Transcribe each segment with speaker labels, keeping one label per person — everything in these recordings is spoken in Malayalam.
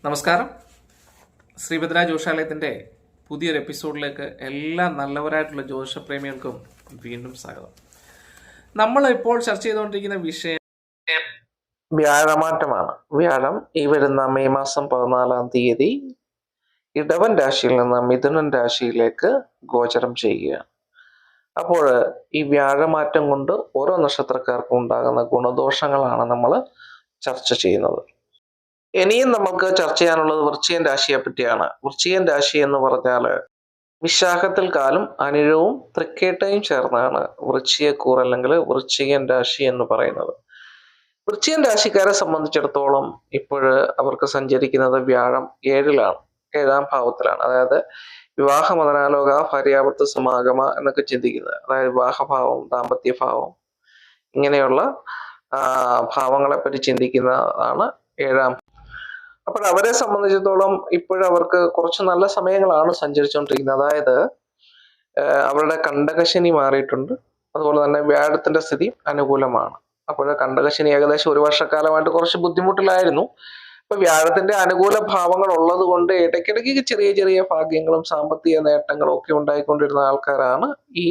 Speaker 1: നമസ്കാരം. ശ്രീഭദ്ര ജ്യോതിഷാലയത്തിൻ്റെ പുതിയൊരു എപ്പിസോഡിലേക്ക് എല്ലാ നല്ലവരായിട്ടുള്ള ജ്യോതിഷപ്രേമികൾക്കും വീണ്ടും സ്വാഗതം. നമ്മൾ ഇപ്പോൾ ചർച്ച ചെയ്തുകൊണ്ടിരിക്കുന്ന വിഷയം വ്യാഴമാറ്റമാണ്. വ്യാഴം ഈ വരുന്ന മെയ് മാസം 14 ഇടവൻ രാശിയിൽ നിന്ന് മിഥുനൻ രാശിയിലേക്ക് ഗോചരം ചെയ്യുകയാണ്. അപ്പോൾ ഈ വ്യാഴമാറ്റം കൊണ്ട് ഓരോ നക്ഷത്രക്കാർക്കും ഉണ്ടാകുന്ന ഗുണദോഷങ്ങളാണ് നമ്മൾ ചർച്ച ചെയ്യുന്നത്. ഇനിയും നമുക്ക് ചർച്ച ചെയ്യാനുള്ളത് വൃശ്ചികൻ രാശിയെ പറ്റിയാണ്. വൃശ്ചികൻ രാശി എന്ന് പറഞ്ഞാൽ വിശാഖത്തിൽ കാലും അനിഴവും തൃക്കേട്ടയും ചേർന്നാണ് വൃശ്ചികക്കൂർ അല്ലെങ്കിൽ വൃശ്ചികൻ രാശി എന്ന് പറയുന്നത്. വൃശ്ചികൻ രാശിക്കാരെ സംബന്ധിച്ചിടത്തോളം ഇപ്പോൾ അവർക്ക് സഞ്ചരിക്കുന്നത് വ്യാഴം 7ാം ഭാവത്തിലാണ്. അതായത് വിവാഹ മദനാലോക ഭാര്യാഭർത്തൃ സമാഗമ എന്നൊക്കെ ചിന്തിക്കുന്നത്. അതായത് വിവാഹഭാവം, ദാമ്പത്യഭാവം, ഇങ്ങനെയുള്ള ഭാവങ്ങളെ പറ്റി ചിന്തിക്കുന്നതാണ് 7ാം. അപ്പോൾ അവരെ സംബന്ധിച്ചിടത്തോളം ഇപ്പോഴവർക്ക് കുറച്ച് നല്ല സമയങ്ങളാണ് സഞ്ചരിച്ചുകൊണ്ടിരിക്കുന്നത്. അതായത് അവരുടെ കണ്ടകശനി മാറിയിട്ടുണ്ട്. അതുപോലെ തന്നെ വ്യാഴത്തിന്റെ സ്ഥിതി അനുകൂലമാണ്. അപ്പോൾ കണ്ടകശനി ഏകദേശം 1 വർഷക്കാലമായിട്ട് കുറച്ച് ബുദ്ധിമുട്ടിലായിരുന്നു. അപ്പൊ വ്യാഴത്തിന്റെ അനുകൂല ഭാവങ്ങൾ ഉള്ളത് കൊണ്ട് ഇടയ്ക്കിടയ്ക്ക് ചെറിയ ചെറിയ ഭാഗ്യങ്ങളും സാമ്പത്തിക നേട്ടങ്ങളും ഒക്കെ ഉണ്ടായിക്കൊണ്ടിരുന്ന ആൾക്കാരാണ് ഈ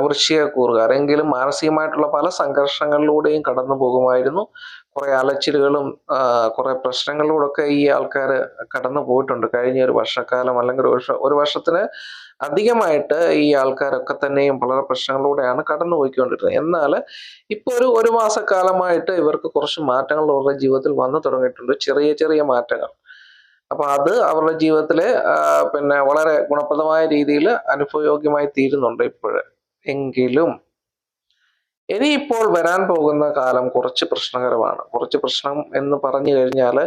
Speaker 1: വൃശ്ചികക്കൂറുകാർ. എങ്കിലും മാനസികമായിട്ടുള്ള പല സംഘർഷങ്ങളിലൂടെയും കടന്നു പോകുമായിരുന്നു. കുറെ അലച്ചിലുകളും കുറെ പ്രശ്നങ്ങളിലൂടെ ഒക്കെ ഈ ആൾക്കാർ കടന്നു പോയിട്ടുണ്ട് കഴിഞ്ഞ 1 വർഷക്കാലം, അല്ലെങ്കിൽ ഒരു വർഷത്തിന് അധികമായിട്ട് ഈ ആൾക്കാരൊക്കെ തന്നെയും വളരെ പ്രശ്നങ്ങളിലൂടെയാണ് കടന്നു പോയിക്കൊണ്ടിരുന്നത്. എന്നാൽ ഇപ്പോൾ ഒരു മാസക്കാലമായിട്ട് ഇവർക്ക് കുറച്ച് മാറ്റങ്ങൾ അവരുടെ ജീവിതത്തിൽ വന്നു തുടങ്ങിയിട്ടുണ്ട്, ചെറിയ ചെറിയ മാറ്റങ്ങൾ. അപ്പൊ അത് അവരുടെ ജീവിതത്തില് വളരെ ഗുണപ്രദമായ രീതിയിൽ അനുഭവയോഗ്യമായി തീരുന്നുണ്ട് ഇപ്പോഴ്. എങ്കിലും ഇനിയിപ്പോൾ വരാൻ പോകുന്ന കാലം കുറച്ച് പ്രശ്നകരമാണ്. കുറച്ച് പ്രശ്നം എന്ന് പറഞ്ഞു കഴിഞ്ഞാൽ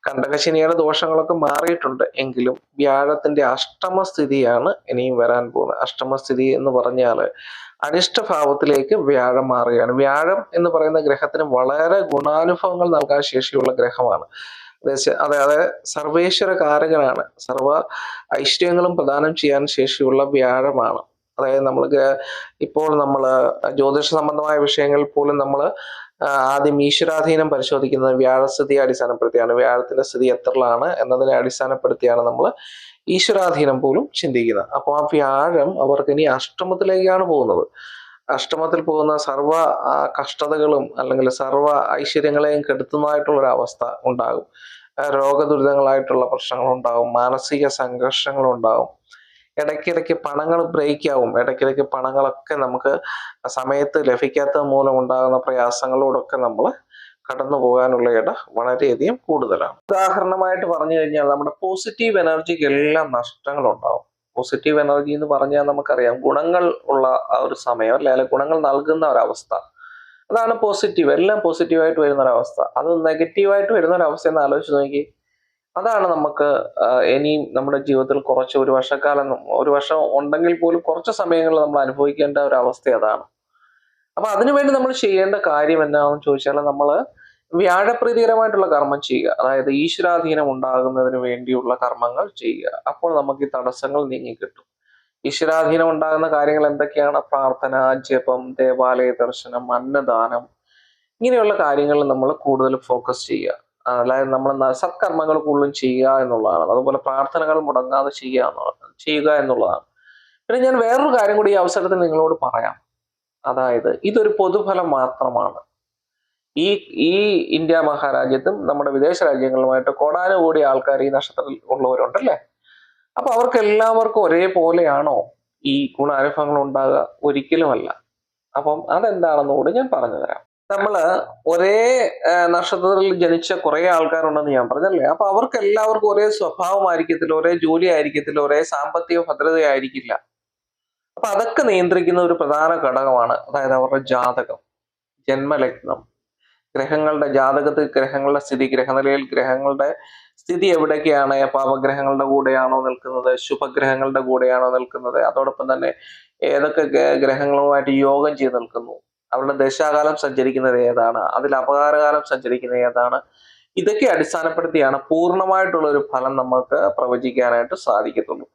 Speaker 1: കണ്ടകശനിയുടെ ദോഷങ്ങളൊക്കെ മാറിയിട്ടുണ്ട്. എങ്കിലും വ്യാഴത്തിന്റെ അഷ്ടമസ്ഥിതിയാണ് ഇനിയും വരാൻ പോകുന്നത്. അഷ്ടമസ്ഥിതി എന്ന് പറഞ്ഞാൽ അനിഷ്ടഭാവത്തിലേക്ക് വ്യാഴം മാറുകയാണ്. വ്യാഴം എന്ന് പറയുന്ന ഗ്രഹത്തിന് വളരെ ഗുണാനുഭവങ്ങൾ നൽകാൻ ശേഷിയുള്ള ഗ്രഹമാണ്. അതായത് സർവേശ്വര കാരകനാണ്. സർവ ഐശ്വര്യങ്ങളും പ്രദാനം ചെയ്യാൻ ശേഷിയുള്ള വ്യാഴമാണ്. അതായത് ഇപ്പോൾ നമ്മൾ ജ്യോതിഷ സംബന്ധമായ വിഷയങ്ങളിൽ പോലും നമ്മൾ ആദ്യം ഈശ്വരാധീനം പരിശോധിക്കുന്നത് വ്യാഴസ്ഥിതിയെ അടിസ്ഥാനപ്പെടുത്തിയാണ്. വ്യാഴത്തിന്റെ സ്ഥിതി എത്രയാണ് എന്നതിനെ അടിസ്ഥാനപ്പെടുത്തിയാണ് നമ്മൾ ഈശ്വരാധീനം പോലും ചിന്തിക്കുന്നത്. അപ്പോൾ ആ വ്യാഴം അവർക്ക് ഇനി അഷ്ടമത്തിലേക്കാണ് പോകുന്നത്. അഷ്ടമത്തിൽ പോകുന്ന സർവ കഷ്ടതകളും അല്ലെങ്കിൽ സർവ ഐശ്വര്യങ്ങളെയും കെടുത്തുന്നതായിട്ടുള്ളൊരു അവസ്ഥ ഉണ്ടാകും. രോഗദുരിതങ്ങളായിട്ടുള്ള പ്രശ്നങ്ങളുണ്ടാകും, മാനസിക സംഘർഷങ്ങളുണ്ടാകും, ഇടയ്ക്കിടയ്ക്ക് പണങ്ങൾ ബ്രേക്ക് ആവും. ഇടയ്ക്കിടയ്ക്ക് പണങ്ങളൊക്കെ നമുക്ക് സമയത്ത് ലഭിക്കാത്തത് മൂലം ഉണ്ടാകുന്ന പ്രയാസങ്ങളോടൊക്കെ നമ്മൾ കടന്നു പോകാനുള്ള വളരെയധികം കൂടുതലാണ്. ഉദാഹരണമായിട്ട് പറഞ്ഞു കഴിഞ്ഞാൽ നമ്മുടെ പോസിറ്റീവ് എനർജിക്ക് എല്ലാം നഷ്ടങ്ങളുണ്ടാവും. പോസിറ്റീവ് എനർജി എന്ന് പറഞ്ഞാൽ നമുക്കറിയാം ഗുണങ്ങൾ ഉള്ള ആ ഒരു സമയം, അല്ലെങ്കിൽ ഗുണങ്ങൾ നൽകുന്ന ഒരവസ്ഥ. അതാണ് പോസിറ്റീവ്. എല്ലാം പോസിറ്റീവായിട്ട് വരുന്ന ഒരവസ്ഥ. അത് നെഗറ്റീവായിട്ട് വരുന്ന ഒരവസ്ഥ എന്ന് ആലോചിച്ച് നോക്കി. അതാണ് നമുക്ക് ഇനിയും നമ്മുടെ ജീവിതത്തിൽ കുറച്ച് 1 വർഷക്കാലം, 1 വർഷം ഉണ്ടെങ്കിൽ പോലും കുറച്ച് സമയങ്ങളിൽ നമ്മൾ അനുഭവിക്കേണ്ട ഒരു അവസ്ഥ അതാണ്. അപ്പൊ അതിനുവേണ്ടി നമ്മൾ ചെയ്യേണ്ട കാര്യം എന്താണെന്ന് ചോദിച്ചാൽ നമ്മൾ വ്യാഴപ്രീതികരമായിട്ടുള്ള കർമ്മം ചെയ്യുക. അതായത് ഈശ്വരാധീനം ഉണ്ടാകുന്നതിന് വേണ്ടിയുള്ള കർമ്മങ്ങൾ ചെയ്യുക. അപ്പോൾ നമുക്ക് ഈ തടസ്സങ്ങൾ നീങ്ങിക്കിട്ടും. ഈശ്വരാധീനം ഉണ്ടാകുന്ന കാര്യങ്ങൾ എന്തൊക്കെയാണ്? പ്രാർത്ഥന, ജപം, ദേവാലയ ദർശനം, അന്നദാനം, ഇങ്ങനെയുള്ള കാര്യങ്ങളിൽ നമ്മൾ കൂടുതൽ ഫോക്കസ് ചെയ്യുക. അതായത് നമ്മൾ സത്കർമ്മങ്ങൾ കൂടുതലും ചെയ്യുക എന്നുള്ളതാണ്. അതുപോലെ പ്രാർത്ഥനകൾ മുടങ്ങാതെ ചെയ്യുക എന്നുള്ളതാണ്. പിന്നെ ഞാൻ വേറൊരു കാര്യം കൂടി ഈ അവസരത്തിൽ നിങ്ങളോട് പറയാം. അതായത് ഇതൊരു പൊതുഫലം മാത്രമാണ്. ഈ ഇന്ത്യ മഹാരാജ്യത്തും നമ്മുടെ വിദേശ രാജ്യങ്ങളുമായിട്ട് കോടാനുകൂടി ആൾക്കാർ ഈ നക്ഷത്രത്തിൽ ഉള്ളവരുണ്ടല്ലേ. അപ്പൊ അവർക്ക് എല്ലാവർക്കും ഒരേപോലെയാണോ ഈ ഗുണാനുഭവങ്ങൾ ഉണ്ടാകുക? ഒരിക്കലുമല്ല. അപ്പം അതെന്താണെന്നുകൂടി ഞാൻ പറഞ്ഞു തരാം. നമ്മള് ഒരേ നക്ഷത്രത്തിൽ ജനിച്ച കുറെ ആൾക്കാരുണ്ടെന്ന് ഞാൻ പറഞ്ഞല്ലേ. അപ്പൊ അവർക്ക് എല്ലാവർക്കും ഒരേ സ്വഭാവമായിരിക്കത്തില്ല, ഒരേ ജോലി ആയിരിക്കത്തില്ല, ഒരേ സാമ്പത്തിക ഭദ്രതയായിരിക്കില്ല. അപ്പൊ അതൊക്കെ നിയന്ത്രിക്കുന്ന ഒരു പ്രധാന ഘടകമാണ്, അതായത് അവരുടെ ജാതകം, ജന്മലഗ്നം, ഗ്രഹങ്ങളുടെ ജാതകത്തിൽ ഗ്രഹങ്ങളുടെ സ്ഥിതി, ഗ്രഹനിലയിൽ ഗ്രഹങ്ങളുടെ സ്ഥിതി എവിടേക്കാണ്? പാപഗ്രഹങ്ങളുടെ കൂടെയാണോ നിൽക്കുന്നത്? ശുഭഗ്രഹങ്ങളുടെ കൂടെയാണോ നിൽക്കുന്നത്? അതോടൊപ്പം തന്നെ ഏതൊക്കെ ഗ്രഹങ്ങളുമായിട്ട് യോഗം ചെയ്ത് നിൽക്കുന്നു? അവരുടെ ദശാകാലം സഞ്ചരിക്കുന്നത് ഏതാണ്? അതിൽ അപകാരകാലം സഞ്ചരിക്കുന്നത് ഏതാണ്? ഇതൊക്കെ അടിസ്ഥാനപ്പെടുത്തിയാണ് പൂർണ്ണമായിട്ടുള്ള ഒരു ഫലം നമുക്ക് പ്രവചിക്കാനായിട്ട് സാധിക്കത്തുള്ളൂ.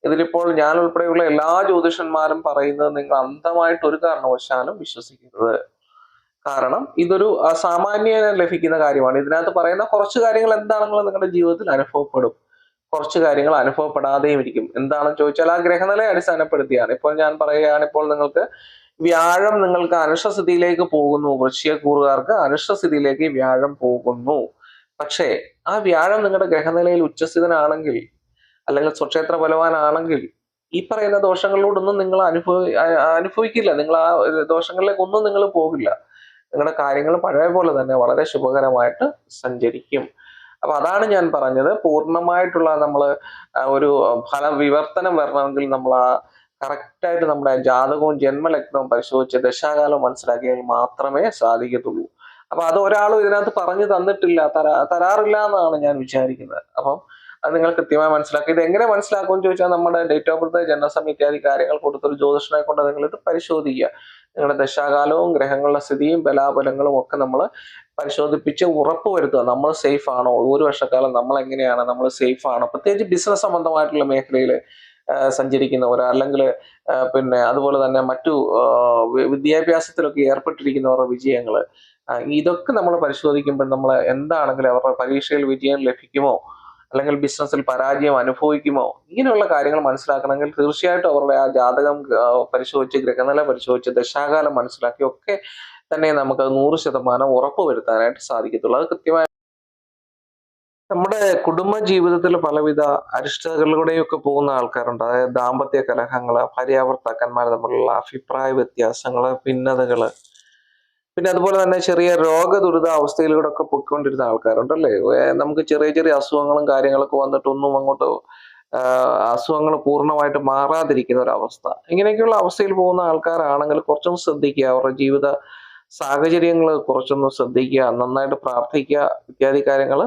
Speaker 1: ഇതിലിപ്പോൾ ഞാൻ ഉൾപ്പെടെയുള്ള എല്ലാ ജ്യോതിഷന്മാരും പറയുന്നത് നിങ്ങൾ അന്ധമായിട്ട് ഒരു കാരണവശാലും വിശ്വസിക്കരുത്. കാരണം ഇതൊരു സാമാന്യേന ലഭിക്കുന്ന കാര്യമാണ്. ഇതിനകത്ത് പറയുന്ന കുറച്ച് കാര്യങ്ങൾ എന്താണെങ്കിലും നിങ്ങളുടെ ജീവിതത്തിൽ അനുഭവപ്പെടും. കുറച്ച് കാര്യങ്ങൾ അനുഭവപ്പെടാതെയും ഇരിക്കും. എന്താണെന്ന് ചോദിച്ചാൽ ആ ഗ്രഹനിലയെ അടിസ്ഥാനപ്പെടുത്തിയാണ്. ഇപ്പോൾ ഞാൻ പറയുകയാണ്, ഇപ്പോൾ നിങ്ങൾക്ക് വ്യാഴം നിങ്ങൾക്ക് അനിഷ്ടസ്ഥിതിയിലേക്ക് പോകുന്നു. വൃശ്ചികക്കൂറുകാർക്ക് അനിഷ്ടസ്ഥിതിയിലേക്ക് വ്യാഴം പോകുന്നു. പക്ഷേ ആ വ്യാഴം നിങ്ങളുടെ ഗ്രഹനിലയിൽ ഉച്ചസ്ഥിതനാണെങ്കിൽ അല്ലെങ്കിൽ സ്വക്ഷേത്ര ബലവാനാണെങ്കിൽ ഈ പറയുന്ന ദോഷങ്ങളിലൂടൊന്നും നിങ്ങൾ അനുഭവിക്കില്ല. നിങ്ങൾ ആ ദോഷങ്ങളിലേക്കൊന്നും നിങ്ങൾ പോകില്ല. നിങ്ങളുടെ കാര്യങ്ങൾ പഴയ പോലെ തന്നെ വളരെ ശുഭകരമായിട്ട് സഞ്ചരിക്കും. അപ്പൊ അതാണ് ഞാൻ പറഞ്ഞത്. പൂർണ്ണമായിട്ടുള്ള നമ്മൾ ഒരു വിവർത്തനം വരണമെങ്കിൽ നമ്മൾ ആ കറക്റ്റായിട്ട് നമ്മുടെ ജാതകവും ജന്മലഗ്നവും പരിശോധിച്ച് ദശാകാലം മനസ്സിലാക്കിയാൽ മാത്രമേ സാധിക്കത്തുള്ളൂ. അപ്പൊ അത് ഒരാളും ഇതിനകത്ത് പറഞ്ഞു തന്നിട്ടില്ല, തരാറില്ല എന്നാണ് ഞാൻ വിചാരിക്കുന്നത്. അപ്പം അത് നിങ്ങൾ കൃത്യമായി മനസ്സിലാക്കി. ഇത് എങ്ങനെ മനസ്സിലാക്കുമെന്ന് ചോദിച്ചാൽ നമ്മുടെ ഡേറ്റ് ഓഫ് ബർത്ത്, ജനനസമയം ഇത്യാദി കാര്യങ്ങൾ കൊടുത്തൊരു ജ്യോതിഷനെ കൊണ്ട് നിങ്ങൾ ഇത് പരിശോധിക്കുക. നിങ്ങളുടെ ദശാകാലവും ഗ്രഹങ്ങളുടെ സ്ഥിതിയും ബലാബലങ്ങളും ഒക്കെ നമ്മൾ പരിശോധിപ്പിച്ച് ഉറപ്പ് വരുത്തുക. നമ്മൾ സേഫ് ആണോ, ഒരു വർഷക്കാലം നമ്മൾ എങ്ങനെയാണ്, നമ്മൾ സേഫ് ആണോ, പ്രത്യേകിച്ച് ബിസിനസ് സംബന്ധമായിട്ടുള്ള മേഖലയിൽ സഞ്ചരിക്കുന്നവർ, അല്ലെങ്കിൽ പിന്നെ അതുപോലെ തന്നെ മറ്റു വിദ്യാഭ്യാസത്തിലൊക്കെ ഏർപ്പെട്ടിരിക്കുന്നവരുടെ വിജയങ്ങൾ, ഇതൊക്കെ നമ്മൾ പരിശോധിക്കുമ്പോൾ നമ്മൾ എന്താണെങ്കിലും അവരുടെ പരീക്ഷയിൽ വിജയം ലഭിക്കുമോ അല്ലെങ്കിൽ ബിസിനസ്സിൽ പരാജയം അനുഭവിക്കുമോ, ഇങ്ങനെയുള്ള കാര്യങ്ങൾ മനസ്സിലാക്കണമെങ്കിൽ തീർച്ചയായിട്ടും അവരുടെ ആ ജാതകം പരിശോധിച്ച് ഗ്രഹനില പരിശോധിച്ച് ദശാകാലം മനസ്സിലാക്കി ഒക്കെ തന്നെ നമുക്ക് 100% ഉറപ്പ് വരുത്താനായിട്ട് സാധിക്കത്തുള്ളൂ. അത് കൃത്യമായി നമ്മുടെ കുടുംബ ജീവിതത്തിൽ പലവിധ അരിഷ്ടതകളിലൂടെയൊക്കെ പോകുന്ന ആൾക്കാരുണ്ട്. അതായത് ദാമ്പത്യ കലഹങ്ങള്, ഭാര്യാഭർത്താക്കന്മാർ തമ്മിലുള്ള അഭിപ്രായ വ്യത്യാസങ്ങള്, ഭിന്നതകള്, പിന്നെ അതുപോലെ തന്നെ ചെറിയ രോഗദുരിത അവസ്ഥയിലൂടെ ഒക്കെ പൊയ്ക്കൊണ്ടിരുന്ന ആൾക്കാരുണ്ട് അല്ലേ. നമുക്ക് ചെറിയ ചെറിയ അസുഖങ്ങളും കാര്യങ്ങളൊക്കെ വന്നിട്ടൊന്നും അങ്ങോട്ട് അസുഖങ്ങൾ പൂർണ്ണമായിട്ട് മാറാതിരിക്കുന്ന ഒരവസ്ഥ, ഇങ്ങനെയൊക്കെയുള്ള അവസ്ഥയിൽ പോകുന്ന ആൾക്കാരാണെങ്കിൽ കുറച്ചൊന്ന് ശ്രദ്ധിക്കുക. അവരുടെ ജീവിത സാഹചര്യങ്ങൾ കുറച്ചൊന്ന് ശ്രദ്ധിക്കുക, നന്നായിട്ട് പ്രാർത്ഥിക്കുക, ഇത്യാദി കാര്യങ്ങൾ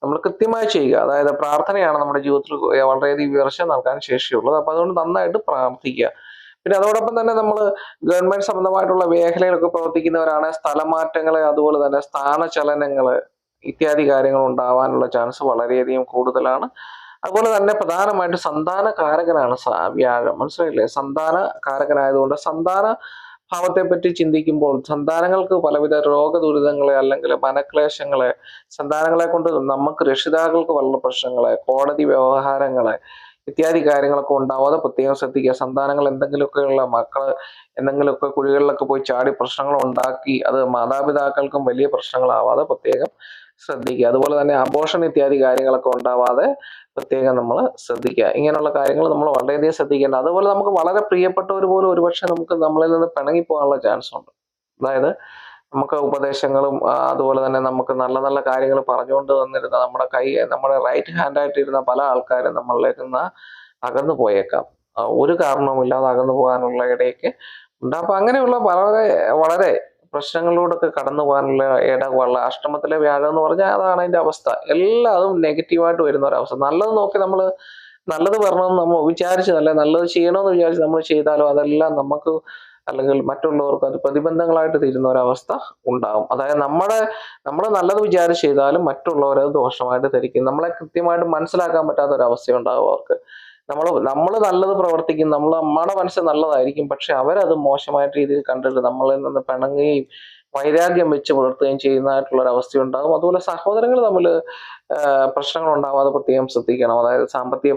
Speaker 1: നമ്മൾ കൃത്യമായി ചെയ്യുക. അതായത് പ്രാർത്ഥനയാണ് നമ്മുടെ ജീവിതത്തിൽ വളരെയധികം ഉയർച്ച നൽകാൻ ശേഷിയുള്ളത്. അപ്പൊ അതുകൊണ്ട് നന്നായിട്ട് പ്രാർത്ഥിക്കുക. പിന്നെ അതോടൊപ്പം തന്നെ നമ്മൾ ഗവൺമെന്റ് സംബന്ധമായിട്ടുള്ള മേഖലയിലൊക്കെ പ്രവർത്തിക്കുന്നവരാണ്. സ്ഥലമാറ്റങ്ങള്, അതുപോലെ തന്നെ സ്ഥാനചലനങ്ങള് ഇത്യാദി കാര്യങ്ങൾ ഉണ്ടാവാനുള്ള ചാൻസ് വളരെയധികം കൂടുതലാണ്. അതുപോലെ തന്നെ പ്രധാനമായിട്ട് സന്താന കാരകനാണ് വ്യാഴം, മനസ്സിലായില്ലേ. സന്താന കാരകനായതുകൊണ്ട് സന്താന ഭാവത്തെ പറ്റി ചിന്തിക്കുമ്പോൾ സന്താനങ്ങൾക്ക് പലവിധ രോഗദുരിതങ്ങളെ അല്ലെങ്കിൽ മനക്ലേശങ്ങളെ, സന്താനങ്ങളെ കൊണ്ട് നമുക്ക് രക്ഷിതാക്കൾക്ക് വളരെ പ്രശ്നങ്ങളെ, കോടതി വ്യവഹാരങ്ങളെ ഇത്യാദി കാര്യങ്ങളൊക്കെ ഉണ്ടാവാതെ പ്രത്യേകം ശ്രദ്ധിക്കുക. സന്താനങ്ങൾ എന്തെങ്കിലുമൊക്കെയുള്ള മക്കള് എന്തെങ്കിലുമൊക്കെ കുഴികളിലൊക്കെ പോയി ചാടി പ്രശ്നങ്ങൾ ഉണ്ടാക്കി അത് മാതാപിതാക്കൾക്കും വലിയ പ്രശ്നങ്ങളാവാതെ പ്രത്യേകം ശ്രദ്ധിക്കുക. അതുപോലെ തന്നെ അബോർഷൻ ഇത്യാദി കാര്യങ്ങളൊക്കെ ഉണ്ടാവാതെ പ്രത്യേകം നമ്മൾ ശ്രദ്ധിക്കുക. ഇങ്ങനെയുള്ള കാര്യങ്ങൾ നമ്മൾ വളരെയധികം ശ്രദ്ധിക്കേണ്ട. അതുപോലെ നമുക്ക് വളരെ പ്രിയപ്പെട്ടവർ പോലും ഒരുപക്ഷെ നമുക്ക് നമ്മളിൽ നിന്ന് പിണങ്ങിപ്പോകാനുള്ള ചാൻസ് ഉണ്ട്. അതായത് നമുക്ക് ഉപദേശങ്ങളും അതുപോലെ തന്നെ നമുക്ക് നല്ല നല്ല കാര്യങ്ങൾ പറഞ്ഞുകൊണ്ട് വന്നിരുന്ന നമ്മുടെ റൈറ്റ് ഹാൻഡ് ആയിട്ടിരുന്ന പല ആൾക്കാരും നമ്മളിലേക്ക് നിന്ന് അകന്നു പോയേക്കാം. ഒരു കാരണവുമില്ലാതെ അകന്നു പോകാനുള്ള ഇടയ്ക്ക് ഉണ്ട്. അപ്പൊ അങ്ങനെയുള്ള വളരെ വളരെ പ്രശ്നങ്ങളിലൂടെയൊക്കെ കടന്നു പോകാനുള്ള ഇടവള്ള അഷ്ടമത്തിലെ വ്യാഴം എന്ന് പറഞ്ഞാൽ അതാണ് അതിന്റെ അവസ്ഥ. എല്ലാതും നെഗറ്റീവായിട്ട് വരുന്ന ഒരവസ്ഥ. നല്ലത് നോക്കി നമ്മൾ നല്ലത് വരണമെന്ന് നമ്മൾ വിചാരിച്ചതല്ല, നല്ലത് ചെയ്യണമെന്ന് വിചാരിച്ച് നമ്മൾ ചെയ്താലും അതെല്ലാം നമുക്ക് അല്ലെങ്കിൽ മറ്റുള്ളവർക്ക് അത് പ്രതിബന്ധങ്ങളായിട്ട് തീരുന്ന ഒരവസ്ഥ ഉണ്ടാകും. അതായത് നമ്മൾ നല്ലത് വിചാരിച്ച് ചെയ്താലും മറ്റുള്ളവരത് ദോഷമായിട്ട് ധരിക്കും. നമ്മളെ കൃത്യമായിട്ട് മനസ്സിലാക്കാൻ പറ്റാത്ത ഒരവസ്ഥ ഉണ്ടാകും അവർക്ക്. നമ്മൾ നല്ലത് പ്രവർത്തിക്കും, നമ്മുടെ മനസ്സ് നല്ലതായിരിക്കും, പക്ഷെ അവരത് മോശമായിട്ട് രീതിയിൽ കണ്ടിട്ട് നമ്മളിൽ നിന്ന് പിണങ്ങുകയും വൈരാഗ്യം വെച്ച് പുലർത്തുകയും ചെയ്യുന്നതായിട്ടുള്ള ഒരു അവസ്ഥ ഉണ്ടാകും. അതുപോലെ സഹോദരങ്ങൾ തമ്മിൽ പ്രശ്നങ്ങൾ ഉണ്ടാവാതെ പ്രത്യേകം ശ്രദ്ധിക്കണം. അതായത് സാമ്പത്തിക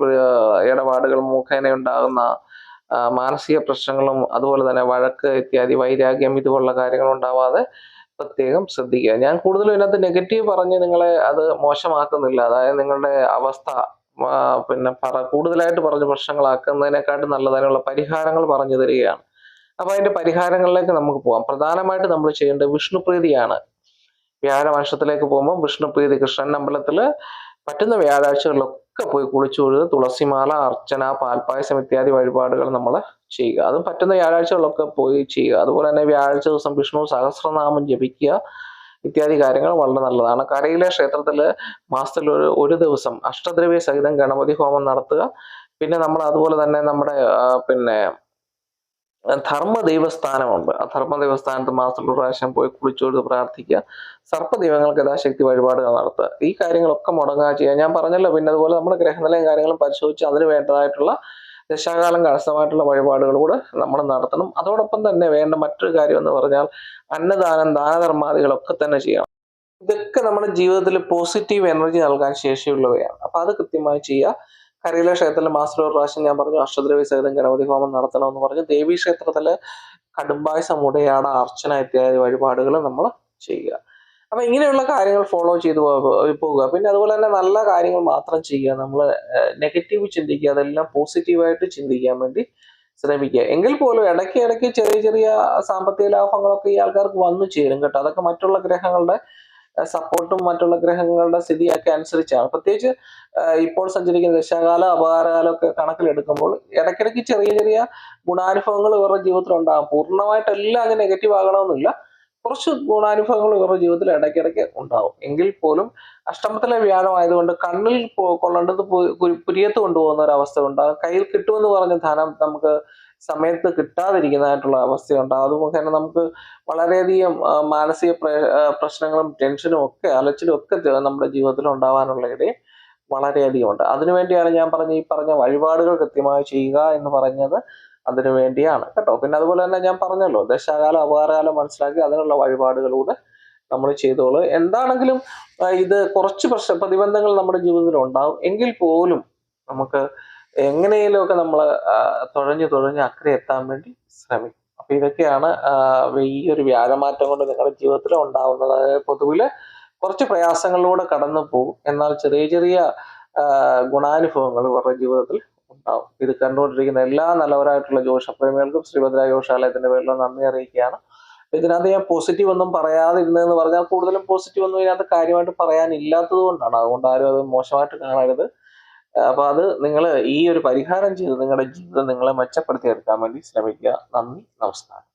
Speaker 1: ഇടപാടുകൾ മുഖേന ഉണ്ടാകുന്ന മാനസിക പ്രശ്നങ്ങളും അതുപോലെ തന്നെ വഴക്ക് ഇത്യാദി വൈരാഗ്യം ഇതുപോലുള്ള കാര്യങ്ങൾ ഉണ്ടാവാതെ പ്രത്യേകം ശ്രദ്ധിക്കുക. ഞാൻ കൂടുതലും ഇതിനകത്ത് നെഗറ്റീവ് പറഞ്ഞ് നിങ്ങളെ അത് മോശമാക്കുന്നില്ല. അതായത് നിങ്ങളുടെ അവസ്ഥ പിന്നെ കൂടുതലായിട്ട് പറഞ്ഞ് പ്രശ്നങ്ങളാക്കുന്നതിനെക്കാട്ടും നല്ലത് അതിനുള്ള പരിഹാരങ്ങൾ പറഞ്ഞു തരികയാണ്. അപ്പൊ അതിന്റെ പരിഹാരങ്ങളിലേക്ക് നമുക്ക് പോകാം. പ്രധാനമായിട്ട് നമ്മൾ ചെയ്യേണ്ടത് വിഷ്ണുപ്രീതിയാണ്. വ്യാഴമാസത്തിലേക്ക് പോകുമ്പോൾ വിഷ്ണുപ്രീതി, കൃഷ്ണൻ അമ്പലത്തില് പറ്റുന്ന വ്യാഴാഴ്ചകളിലൊക്കെ പോയി കുളിച്ചു തൊഴുത് തുളസിമാല, അർച്ചന, പാൽപ്പായസം ഇത്യാദി വഴിപാടുകൾ നമ്മൾ ചെയ്യുക. അതും പറ്റുന്ന വ്യാഴാഴ്ചകളിലൊക്കെ പോയി ചെയ്യുക. അതുപോലെ തന്നെ വ്യാഴാഴ്ച ദിവസം വിഷ്ണു സഹസ്രനാമം ജപിക്കുക ഇത്യാദി കാര്യങ്ങൾ വളരെ നല്ലതാണ്. കരയിലെ ക്ഷേത്രത്തിൽ മാസത്തിൽ ഒരു ദിവസം അഷ്ടദ്രവ്യ സഹിതം ഗണപതി ഹോമം നടത്തുക. പിന്നെ നമ്മൾ അതുപോലെ തന്നെ നമ്മുടെ പിന്നെ ധർമ്മ ദൈവസ്ഥാനമുണ്ട്. ആ ധർമ്മ ദൈവസ്ഥാനത്ത് മാസത്തിൽ ഒരു പ്രാവശ്യം പോയി കുളിച്ചോട് പ്രാർത്ഥിക്കുക. സർപ്പദൈവങ്ങൾക്ക് യഥാശക്തി വഴിപാടുകൾ നടത്തുക. ഈ കാര്യങ്ങളൊക്കെ മുടങ്ങാതെ ചെയ്യുക. ഞാൻ പറഞ്ഞല്ലോ. പിന്നെ അതുപോലെ നമ്മുടെ ഗ്രഹനിലയും കാര്യങ്ങളും പരിശോധിച്ച് അതിന് വേണ്ടതായിട്ടുള്ള ദശാകാലം കരസ്ഥമായിട്ടുള്ള വഴിപാടുകൾ കൂടെ നമ്മൾ നടത്തണം. അതോടൊപ്പം തന്നെ വേണ്ട മറ്റൊരു കാര്യം എന്ന് പറഞ്ഞാൽ അന്നദാനം, ദാനധർമാദികളൊക്കെ തന്നെ ചെയ്യണം. ഇതൊക്കെ നമ്മുടെ ജീവിതത്തിൽ പോസിറ്റീവ് എനർജി നൽകാൻ ശേഷിയുള്ളവയാണ്. അപ്പൊ അത് കൃത്യമായി ചെയ്യുക. കരയിലെ ക്ഷേത്രത്തിൽ മാസത്തിൽ ഒരു പ്രാവശ്യം ഞാൻ പറഞ്ഞു അഷ്ടദ്രവ്യ സഹിതം ഗണപതി ഹോമം നടത്തണമെന്ന് പറഞ്ഞു. ദേവീ ക്ഷേത്രത്തില് കടുംബായസം, മുടയാട, അർച്ചന ഇത്യാദി വഴിപാടുകൾ നമ്മൾ ചെയ്യുക. അപ്പൊ ഇങ്ങനെയുള്ള കാര്യങ്ങൾ ഫോളോ ചെയ്ത് പോകുക. പിന്നെ അതുപോലെ തന്നെ നല്ല കാര്യങ്ങൾ മാത്രം ചെയ്യുക. നമ്മൾ നെഗറ്റീവ് ചിന്തിക്കുക, അതെല്ലാം പോസിറ്റീവായിട്ട് ചിന്തിക്കാൻ വേണ്ടി ശ്രമിക്കുക. എങ്കിൽ പോലും ഇടയ്ക്ക് ചെറിയ ചെറിയ സാമ്പത്തിക ലാഭങ്ങളൊക്കെ ഈ ആൾക്കാർക്ക് വന്നു ചേരും കേട്ടോ. അതൊക്കെ മറ്റുള്ള ഗ്രഹങ്ങളുടെ സപ്പോർട്ടും മറ്റുള്ള ഗ്രഹങ്ങളുടെ സ്ഥിതിയൊക്കെ അനുസരിച്ചാണ്. പ്രത്യേകിച്ച് ഇപ്പോൾ സഞ്ചരിക്കുന്ന ദശാകാലം, അപകാരകാലം ഒക്കെ കണക്കിലെടുക്കുമ്പോൾ ഇടയ്ക്കിടയ്ക്ക് ചെറിയ ചെറിയ ഗുണാനുഭവങ്ങൾ ഇവരുടെ ജീവിതത്തിൽ ഉണ്ടാകും. പൂർണ്ണമായിട്ടെല്ലാം അങ്ങ് നെഗറ്റീവ് ആകണമെന്നില്ല. കുറച്ച് ഗുണാനുഭവങ്ങൾ ഇവരുടെ ജീവിതത്തിൽ ഇടയ്ക്കിടയ്ക്ക് ഉണ്ടാവും. എങ്കിൽ പോലും അഷ്ടമത്തിലെ വ്യാഴം ആയതുകൊണ്ട് കണ്ണിൽ കൊള്ളേണ്ടത് പുരിയത്ത് കൊണ്ടുപോകുന്ന ഒരു അവസ്ഥ ഉണ്ടാകും. കയ്യിൽ കിട്ടുമെന്ന് പറഞ്ഞ ധനം നമുക്ക് സമയത്ത് കിട്ടാതിരിക്കുന്നതായിട്ടുള്ള അവസ്ഥയുണ്ടാകും. അത് മുഖേന നമുക്ക് വളരെയധികം മാനസിക പ്രശ്നങ്ങളും ടെൻഷനും ഒക്കെ അലച്ചിലും ഒക്കെ നമ്മുടെ ജീവിതത്തിൽ ഉണ്ടാവാനുള്ള ഇടയും വളരെയധികം ഉണ്ട്. അതിനുവേണ്ടിയാണ് ഞാൻ ഈ പറഞ്ഞ വഴിപാടുകൾ കൃത്യമായി ചെയ്യുക എന്ന് പറഞ്ഞത്. അതിനു വേണ്ടിയാണ് കേട്ടോ. പിന്നെ അതുപോലെ തന്നെ ഞാൻ പറഞ്ഞല്ലോ, ദശാകാലം അപകാരകാലം മനസ്സിലാക്കി അതിനുള്ള വഴിപാടുകളൂടെ നമ്മൾ ചെയ്തോളൂ. എന്താണെങ്കിലും ഇത് കുറച്ച് പ്രതിബന്ധങ്ങൾ നമ്മുടെ ജീവിതത്തിൽ ഉണ്ടാവും. എങ്കിൽ പോലും നമുക്ക് എങ്ങനെയെങ്കിലുമൊക്കെ നമ്മൾ തുഴഞ്ഞ് അക്കരെ എത്താൻ വേണ്ടി ശ്രമിക്കും. അപ്പൊ ഇതൊക്കെയാണ് ഈ ഒരു വ്യാഴമാറ്റം കൊണ്ട് നിങ്ങളുടെ ജീവിതത്തിൽ ഉണ്ടാവുന്നത്. പൊതുവില് കുറച്ച് പ്രയാസങ്ങളിലൂടെ കടന്നു പോകും. എന്നാൽ ചെറിയ ചെറിയ ഗുണാനുഭവങ്ങൾ ഇവരുടെ ജീവിതത്തിൽ ഉണ്ടാവും. ഇത് കണ്ടുകൊണ്ടിരിക്കുന്ന എല്ലാ നല്ലവരായിട്ടുള്ള ജ്യോതിഷപ്രേമികൾക്കും ശ്രീഭദ്ര ജ്യോതിഷാലയത്തിന്റെ പേരിൽ നന്ദി അറിയിക്കുകയാണ്. ഇതിനകത്ത് ഞാൻ പോസിറ്റീവ് ഒന്നും പറയാതിരുന്നതെന്ന് പറഞ്ഞാൽ കൂടുതലും പോസിറ്റീവ് ഒന്നും ഇതിനകത്ത് കാര്യമായിട്ട് പറയാനില്ലാത്തത് കൊണ്ടാണ്. അതുകൊണ്ട് ആരും അത് മോശമായിട്ട് കാണരുത്. അപ്പൊ അത് നിങ്ങൾ ഈ ഒരു പരിഹാരം ചെയ്ത് നിങ്ങളുടെ ജീവിതം നിങ്ങളെ മെച്ചപ്പെടുത്തിയെടുക്കാൻ വേണ്ടി ശ്രമിക്കുക. നന്ദി, നമസ്കാരം.